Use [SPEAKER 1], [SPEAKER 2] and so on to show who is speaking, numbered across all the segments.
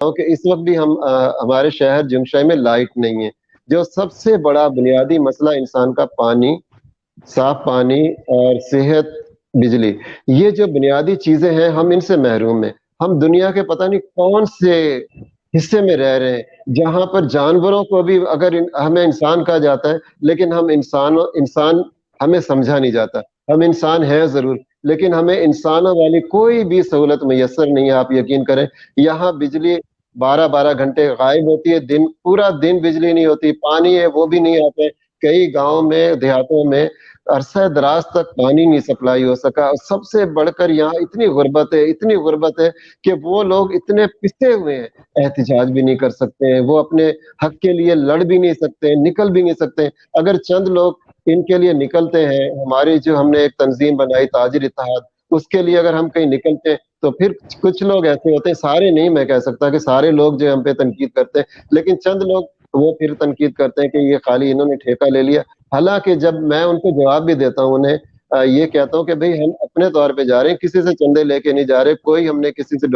[SPEAKER 1] ہوں کہ اس وقت بھی ہمارے شہر جنگشائی میں لائٹ نہیں ہے، جو سب سے بڑا بنیادی مسئلہ انسان کا پانی، صاف پانی اور صحت، بجلی، یہ جو بنیادی چیزیں ہیں ہم ان سے محروم ہیں۔ ہم دنیا کے پتہ نہیں کون سے حصے میں رہ رہے ہیں جہاں پر جانوروں کو بھی اگر ہمیں انسان کہا جاتا ہے، لیکن انسان ہمیں سمجھا نہیں جاتا۔ ہم انسان ہیں ضرور، لیکن ہمیں انسانوں والی کوئی بھی سہولت میسر نہیں ہے۔ آپ یقین کریں، یہاں بجلی 12 گھنٹے غائب ہوتی ہے، پورا دن بجلی نہیں ہوتی، پانی ہے وہ بھی نہیں آتے۔ کئی گاؤں میں، دیہاتوں میں عرصہ دراز تک پانی نہیں سپلائی ہو سکا۔ اور سب سے بڑھ کر یہاں اتنی غربت ہے کہ وہ لوگ اتنے پسے ہوئے ہیں، احتجاج بھی نہیں کر سکتے ہیں، وہ اپنے حق کے لیے لڑ بھی نہیں سکتے، نکل بھی نہیں سکتے۔ اگر چند لوگ ان کے لیے نکلتے ہیں، ہماری جو ہم نے ایک تنظیم بنائی تاجر اتحاد، اس کے لیے اگر ہم کہیں نکلتے ہیں تو پھر کچھ لوگ ایسے ہوتے ہیں، سارے نہیں میں کہہ سکتا کہ سارے لوگ جو ہم پہ تنقید کرتے ہیں، لیکن چند لوگ وہ پھر تنقید کرتے ہیں کہ یہ خالی انہوں نے ٹھیکہ لے لیا۔ حالانکہ جب میں ان کو جواب بھی دیتا ہوں انہیں، یہ کہتا ہوں کہ بھئی ہم اپنے طور پہ جا رہے ہیں، کسی سے چندے لے کے نہیں جا رہے، کوئی ہم نے کسی سے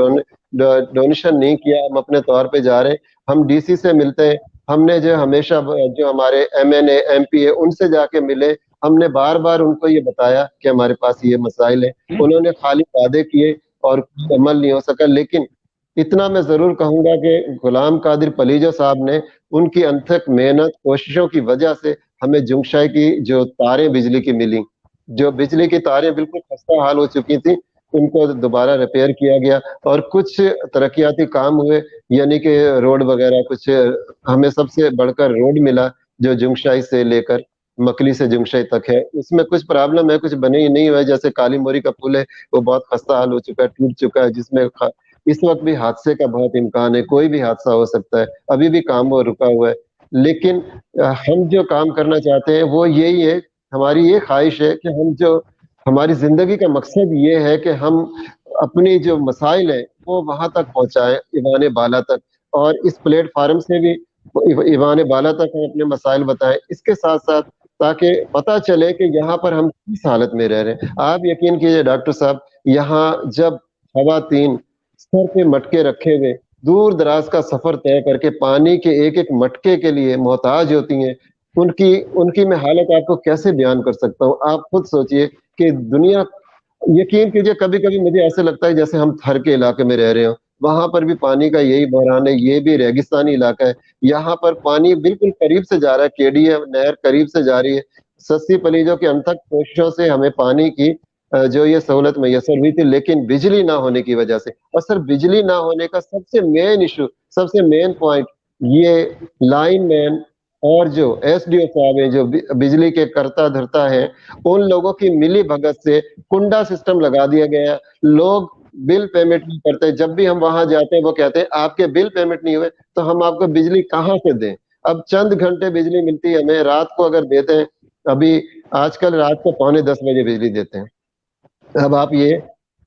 [SPEAKER 1] ڈونیشن نہیں کیا، ہم اپنے طور پہ جا رہے ہیں۔ ہم ڈی سی سے ملتے ہیں، ہم نے جو ہمیشہ جو ہمارے M N A M P A ان سے جا کے ملے، ہم نے بار بار ان کو یہ بتایا کہ ہمارے پاس یہ مسائل ہیں۔ انہوں نے خالی وعدے کیے اور عمل نہیں ہو سکا۔ لیکن اتنا میں ضرور کہوں گا کہ غلام قادر پلیجو صاحب نے ان کی انتھک محنت کوششوں کی وجہ سے ہمیں جنگشائی کی جو تاریں بجلی کی ملی، جو بجلی کی تاریں بالکل خستہ حال ہو چکی تھیں، ان کو دوبارہ ریپیئر کیا گیا اور کچھ ترقیاتی کام ہوئے، یعنی کہ روڈ وغیرہ کچھ ہمیں سب سے بڑھ کر روڈ ملا جو جنگشائی سے لے کر مکلی سے جنگشائی تک ہے۔ اس میں کچھ پرابلم ہے، کچھ بنے ہی نہیں ہوئے، جیسے کالی موری کا پل ہے وہ بہت خستہ حال ہو چکا ہے، ٹوٹ چکا ہے، جس میں اس وقت بھی حادثے کا بہت امکان ہے، کوئی بھی حادثہ ہو سکتا ہے، ابھی بھی کام وہ رکا ہوا ہے۔ لیکن ہم جو کام کرنا چاہتے ہیں وہ یہی ہے، ہماری یہ خواہش ہے کہ ہماری زندگی کا مقصد یہ ہے کہ ہم اپنی جو مسائل ہیں وہ وہاں تک پہنچائیں، ایوان بالا تک، اور اس پلیٹ فارم سے بھی ایوان بالا تک ہم اپنے مسائل بتائیں۔ اس کے ساتھ ساتھ تاکہ پتہ چلے کہ یہاں پر ہم کس حالت میں رہ رہے ہیں۔ آپ یقین کیجئے ڈاکٹر صاحب، یہاں جب خواتین سر پہ مٹکے رکھے ہوئے دور دراز کا سفر طے کر کے پانی کے ایک ایک مٹکے کے لیے محتاج ہوتی ہیں، ان کی میں حالت آپ کو کیسے بیان کر سکتا ہوں۔ آپ خود سوچئے کہ دنیا، یقین کیجئے کبھی کبھی مجھے ایسے لگتا ہے جیسے ہم تھر کے علاقے میں رہ رہے ہوں، وہاں پر بھی پانی کا یہی بحران ہے، یہ بھی ریگستانی علاقہ ہے، یہاں پر پانی بالکل قریب سے جا رہا ہے، کیڈی ہے نہر قریب سے جا رہی ہے۔ سستی پلیجوں کے انتھک کوششوں سے ہمیں پانی کی جو یہ سہولت میسر ہوئی تھی، لیکن بجلی نہ ہونے کی وجہ سے، اور سر بجلی نہ ہونے کا سب سے مین ایشو، سب سے مین پوائنٹ، یہ لائن مین اور جو ایس ڈی او صاحب ہیں جو بجلی کے کرتا دھرتا ہیں، ان لوگوں کی ملی بھگت سے کنڈا سسٹم لگا دیا گیا۔ لوگ بل پیمنٹ نہیں کرتے، جب بھی ہم وہاں جاتے ہیں وہ کہتے ہیں آپ کے بل پیمنٹ نہیں ہوئے تو ہم آپ کو بجلی کہاں سے دیں۔ اب چند گھنٹے بجلی ملتی ہے ہمیں، رات کو اگر دیتے ہیں، ابھی آج کل رات کو 9:45 بجلی دیتے ہیں۔ اب آپ یہ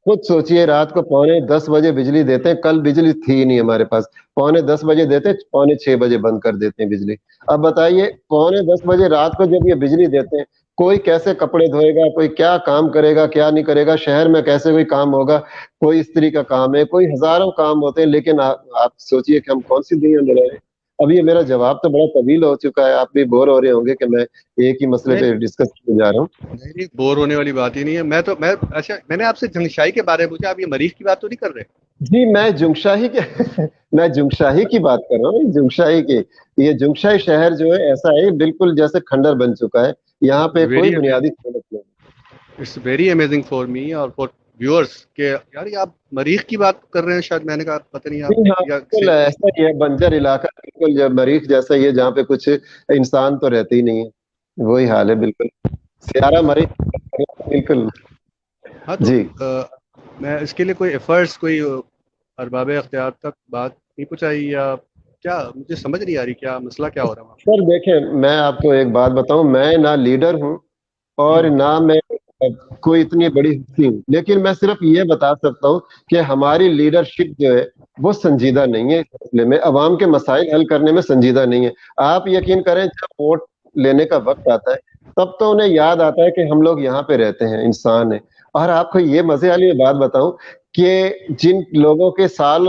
[SPEAKER 1] خود سوچئے، رات کو 9:45 بجلی دیتے ہیں، کل بجلی تھی نہیں ہمارے پاس، 9:45 دیتے ہیں، 9:45 بند کر دیتے ہیں بجلی۔ اب بتائیے 9:45 رات کو جب یہ بجلی دیتے ہیں، کوئی کیسے کپڑے دھوئے گا، کوئی کیا کام کرے گا، کیا نہیں کرے گا، شہر میں کیسے کوئی کام ہوگا، کوئی استری کا کام ہے، کوئی ہزاروں کام ہوتے ہیں، لیکن آپ سوچئے کہ ہم کون سی دنیا میں رہ رہے ہیں۔ اب یہ میرا جواب تو بڑا طویل ہو چکا ہے، آپ بھی بور ہو رہے ہوں گے کہ میں ایک ہی مسئلے پہ ڈسکس کرنے جا رہا ہوں۔
[SPEAKER 2] نہیں، بور ہونے والی بات ہی نہیں ہے۔ اچھا، میں نے آپ سے جنگشائی کے بارے میں پوچھا، آپ یہ مریخ کی بات تو نہیں کر رہے؟
[SPEAKER 1] جی میں جنگشاہی کی بات کر رہا ہوں، جنگشاہی کی۔ یہ جنگشاہی شہر جو ہے ایسا ہے بالکل جیسے کھنڈر بن چکا ہے، یہاں پہ کوئی بنیادی سہولت نہیں ہے۔
[SPEAKER 2] It's very amazing for me اور فار ویورز کہ یار یہ آپ مریخ کی بات کر رہے ہیں، شاید میں نے کہا پتہ نہیں
[SPEAKER 1] ہاں بالکل ایسا ہی ہے، بنجر علاقہ بالکل مریخ جیسا ہی ہے، جہاں پہ کچھ انسان تو رہتے ہی نہیں ہے، وہی حال ہے بالکل، سیارہ مریخ بالکل۔
[SPEAKER 2] ہاں تو
[SPEAKER 1] جی
[SPEAKER 2] میں اس کے لیے کوئی ایفرٹس، کوئی ارباب اختیار تک بات نہیں پہنچائی، یا کیا مجھے سمجھ نہیں آ رہی کیا مسئلہ کیا ہو رہا ہے؟
[SPEAKER 1] سر دیکھیں، میں آپ کو ایک بات بتاؤں، میں نہ لیڈر ہوں اور نہ میں کوئی اتنی بڑی ہستی ہوں، لیکن میں صرف یہ بتا سکتا ہوں کہ ہماری لیڈرشپ جو ہے وہ سنجیدہ نہیں ہے، اس مسئلے میں عوام کے مسائل حل کرنے میں سنجیدہ نہیں ہے۔ آپ یقین کریں جب ووٹ لینے کا وقت آتا ہے تب تو انہیں یاد آتا ہے کہ ہم لوگ یہاں پہ رہتے ہیں، انسان ہیں۔ اور آپ کو یہ مزے والی بات بتاؤں کہ جن لوگوں کے سال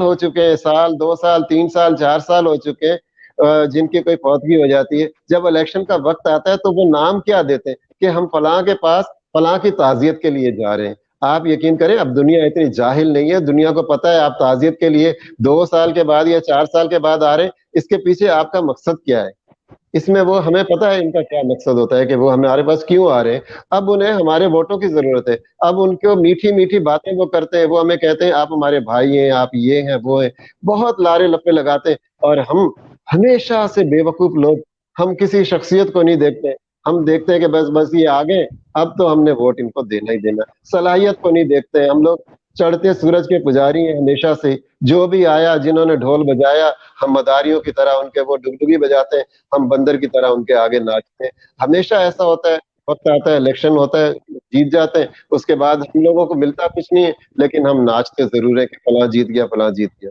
[SPEAKER 1] ہو چکے ہیں، سال 2 سال 3 سال 4 سال ہو چکے ہیں، جن کی کوئی فوتگی ہو جاتی ہے، جب الیکشن کا وقت آتا ہے تو وہ نام کیا دیتے ہیں کہ ہم فلاں کے پاس فلاں کی تعزیت کے لیے جا رہے ہیں. آپ یقین کریں اب دنیا اتنی جاہل نہیں ہے، دنیا کو پتا ہے آپ تعزیت کے لیے 2 سال کے بعد یا 4 سال کے بعد آ رہے ہیں، اس کے پیچھے آپ کا مقصد کیا ہے. اس میں وہ ہمیں پتا ہے ان کا کیا مقصد ہوتا ہے کہ وہ ہمارے پاس کیوں آ رہے ہیں. اب انہیں ہمارے ووٹوں کی ضرورت ہے. اب ان کو میٹھی میٹھی باتیں وہ کرتے ہیں، وہ ہمیں کہتے ہیں آپ ہمارے بھائی ہیں، آپ یہ ہیں وہ ہیں، بہت لارے لپے لگاتے ہیں. اور ہم ہمیشہ سے بے وقوف لوگ، ہم کسی شخصیت کو نہیں دیکھتے، ہم دیکھتے ہیں کہ بس یہ آگے، اب تو ہم نے ووٹ ان کو دینا ہی دینا. صلاحیت کو نہیں دیکھتے. ہم لوگ چڑھتے سورج کے پجاری ہیں ہمیشہ سے. جو بھی آیا، جنہوں نے ڈھول بجایا، ہم مداریوں کی طرح ان کے وہ ڈگڈگی بجاتے ہیں، ہم بندر کی طرح ان کے آگے ناچتے ہیں. ہمیشہ ایسا ہوتا ہے. وقت آتا ہے، الیکشن ہوتا ہے، جیت جاتے ہیں، اس کے بعد ہم لوگوں کو ملتا کچھ نہیں ہے، لیکن ہم ناچتے ضرور ہے کہ فلاں جیت گیا، فلاں جیت گیا.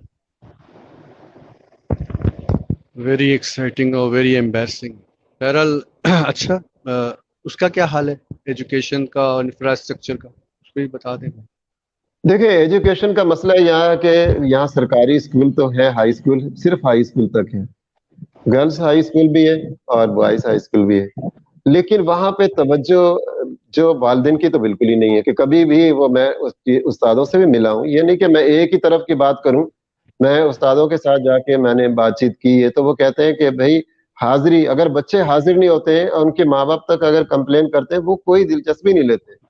[SPEAKER 2] ویری ایکسائٹنگ اور ویری ایمبیرسنگ. بہرحال اچھا، اس کا کیا حال ہے ایجوکیشن کا اور انفراسٹرکچر کا، اس کو بھی بتا دیں.
[SPEAKER 1] دیکھیں ایجوکیشن کا مسئلہ یہاں ہے کہ یہاں سرکاری اسکول تو ہے، ہائی اسکول صرف ہائی اسکول تک ہے، گرلز ہائی اسکول بھی ہے اور بوائز ہائی اسکول بھی ہے، لیکن وہاں پہ توجہ جو والدین کی تو بالکل ہی نہیں ہے. کہ کبھی بھی وہ، میں استادوں سے بھی ملا ہوں، یہ نہیں کہ میں ایک ہی طرف کی بات کروں، میں استادوں کے ساتھ جا کے میں نے بات چیت کی ہے تو وہ کہتے ہیں کہ بھائی حاضری، اگر بچے حاضر نہیں ہوتے ہیں اور ان کے ماں باپ تک اگر کمپلین کرتے ہیں، وہ کوئی دلچسپی نہیں لیتے.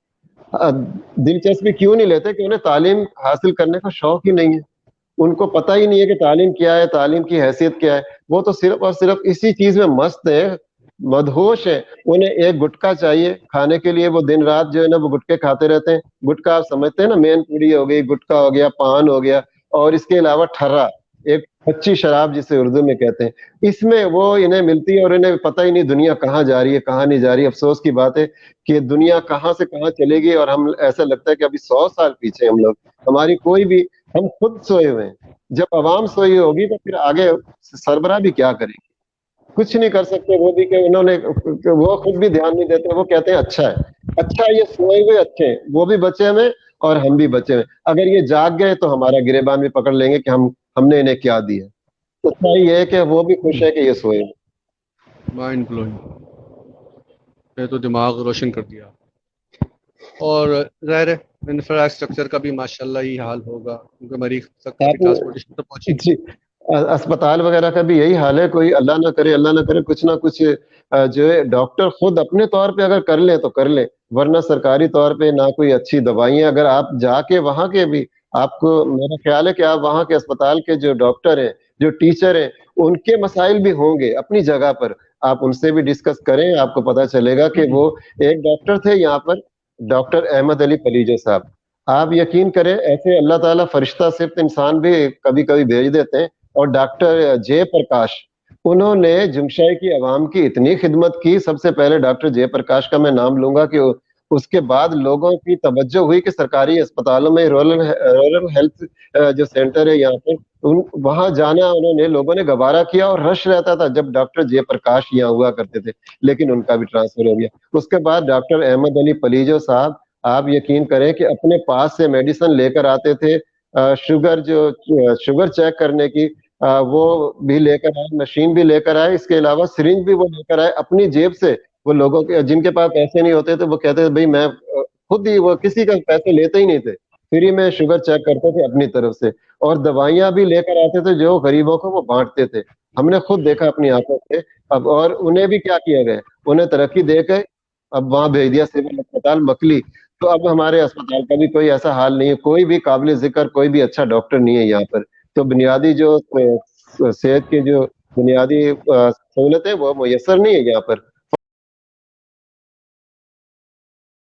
[SPEAKER 1] دلچسپی کیوں نہیں لیتے؟ کہ انہیں تعلیم حاصل کرنے کا شوق ہی نہیں ہے. ان کو پتہ ہی نہیں ہے کہ تعلیم کیا ہے، تعلیم کی حیثیت کیا ہے. وہ تو صرف اور صرف اسی چیز میں مست ہے، مدہوش ہے. انہیں ایک گٹکا چاہیے کھانے کے لیے، وہ دن رات جو ہے نا وہ گٹکے کھاتے رہتے ہیں. گٹکا آپ سمجھتے ہیں نا، مین پوڑی ہو گئی، گٹکا ہو گیا، پان ہو گیا، اور اس کے علاوہ ٹھرا، ایک کچی شراب جسے اردو میں کہتے ہیں، اس میں وہ انہیں ملتی ہے. اور انہیں پتہ ہی نہیں دنیا کہاں جا رہی ہے، کہاں نہیں جا رہی. افسوس کی بات ہے کہ دنیا کہاں سے کہاں چلے گی، اور ہم ایسا لگتا ہے کہ ابھی 100 سال پیچھے ہم لوگ. ہماری کوئی بھی، ہم خود سوئے ہوئے ہیں. جب عوام سوئی ہوگی تو پھر آگے سربراہ بھی کیا کرے گی؟ کچھ نہیں کر سکتے. وہ بھی کہ انہوں نے، وہ خود بھی دھیان نہیں دیتے. وہ کہتے ہیں اچھا ہے، اچھا ہے، یہ سوئے ہوئے اچھے ہیں، وہ بھی بچے میں اور ہم بھی بچے میں. اگر یہ جاگ گئے تو ہمارا گریبان بھی پکڑ لیں گے کہ ہم نے انہیں کیا دیا. اتنا ہی ہے کہ وہ بھی خوش ہے کہ یہ سوئے.
[SPEAKER 2] مائنڈ بلوئنگ، یہ تو دماغ روشن کر دیا. اور ظاہر ہے انفراسٹرکچر کا بھی ماشاءاللہ ہی حال ہوگا، کیونکہ مریض تک کافی ٹرانسپورٹیشن تو پہنچی نہیں.
[SPEAKER 1] جی، اسپتال وغیرہ کا بھی یہی حال ہے. کوئی اللہ نہ کرے کچھ نہ کچھ جو ہے ڈاکٹر خود اپنے طور پہ اگر کر لیں تو کر لیں، ورنہ سرکاری طور پہ نہ کوئی اچھی دوائیں. اگر آپ جا کے وہاں کے بھی، آپ کو میرا خیال ہے کہ آپ وہاں کے اسپتال کے جو ڈاکٹر ہیں، جو ٹیچر ہیں، ان کے مسائل بھی ہوں گے اپنی جگہ پر. آپ ان سے بھی ڈسکس کریں، آپ کو پتا چلے گا کہ وہ ایک ڈاکٹر تھے یہاں پر، ڈاکٹر احمد علی پلیجو صاحب. آپ یقین کریں ایسے اللہ تعالیٰ فرشتہ صرف انسان بھی کبھی کبھی بھیج دیتے ہیں. اور ڈاکٹر جے پرکاش، انہوں نے جمشائی کی عوام کی اتنی خدمت کی. سب سے پہلے ڈاکٹر جے پرکاش کا میں نام لوں گا کہ اس کے بعد لوگوں کی توجہ ہوئی کہ سرکاری اسپتالوں میں رورل ہیلتھ جو سینٹر ہے یہاں پہ، وہاں جانا انہوں نے، لوگوں نے گوارا کیا. اور رش رہتا تھا جب ڈاکٹر جے پرکاش یہاں ہوا کرتے تھے، لیکن ان کا بھی ٹرانسفر ہو گیا. اس کے بعد ڈاکٹر احمد علی پلیجو صاحب، آپ یقین کریں کہ اپنے پاس سے میڈیسن لے کر آتے تھے. شوگر چیک کرنے کی وہ بھی لے کر آئے، مشین بھی لے کر آئے، اس کے علاوہ سرنج بھی وہ لے کر آئے اپنی جیب سے. وہ لوگوں کے جن کے پاس پیسے نہیں ہوتے تھے وہ کہتے تھے بھائی میں خود ہی، وہ کسی کا پیسے لیتے ہی نہیں تھے، فری میں شوگر چیک کرتے تھے اپنی طرف سے. اور دوائیاں بھی لے کر آتے تھے جو غریبوں کو وہ بانٹتے تھے. ہم نے خود دیکھا اپنی آنکھوں سے. اب اور انہیں بھی کیا کیا گیا، انہیں ترقی دے کے اب وہاں بھیج دیا سول اسپتال مکلی. تو اب ہمارے اسپتال کا بھی کوئی ایسا حال نہیں ہے، کوئی بھی قابل ذکر کوئی بھی اچھا ڈاکٹر نہیں ہے یہاں پر. تو بنیادی جو صحت کی جو بنیادی سہولتیں وہ میسر نہیں ہے یہاں پر.